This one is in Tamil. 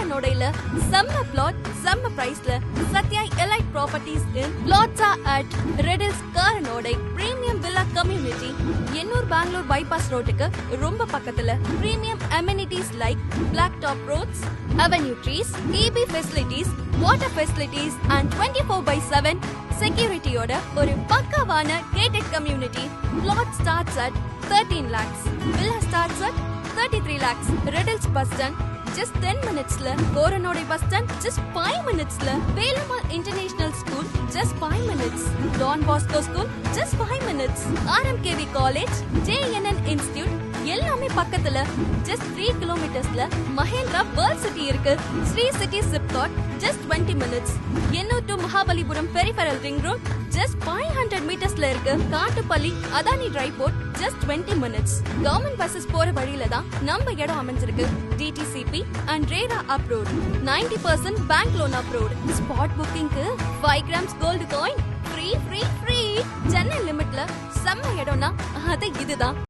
கோரனோடையில செம்ம பிளாட் செம்ம பிரைஸ்ல சத்யா எலைட் ப்ராப்பர்ட்டிஸ் இன் plots are at Redills Koranodai premium villa community Ennore Bangalore bypass ரோட்டுக்கு ரொம்ப பக்கத்துல premium amenities like black top roads, avenue trees, EB facilities, water facilities and 24/7 செக்யூரிட்டியோட ஒரு பக்காவான gated community. Plot starts at 13 lakhs. Villa starts at 33 lakhs. Redills bus stand just 10 minutesல, கோரனோடை bus stand just 5 minutesல, Velammal International School just 5 minutes, Don Bosco School just 5 minutes, RMKV College, JNN Institute எல்லாமே பக்கத்துல just 3 kilometersல மஹேந்திரா வேர்ல்ட் சிட்டி இருக்கு. Sri city SIPCOT just 20 minutes. Ennore to Mahabalipuram peripheral ring road just 500 மீட்டர்ஸ்ல இருக்கு. Kattupalli Adani dry port just 20 minutes. Government buses போற வழியில தான் நம்ம இடம் அமைஞ்சிருக்கு. DTCP and RERA approved. 90% bank loan approved. Spot புக்கிங்க்கு 5 grams gold coin free. Chennai லிமிட்ல செம்ம இடம்னா அது இதுதான்.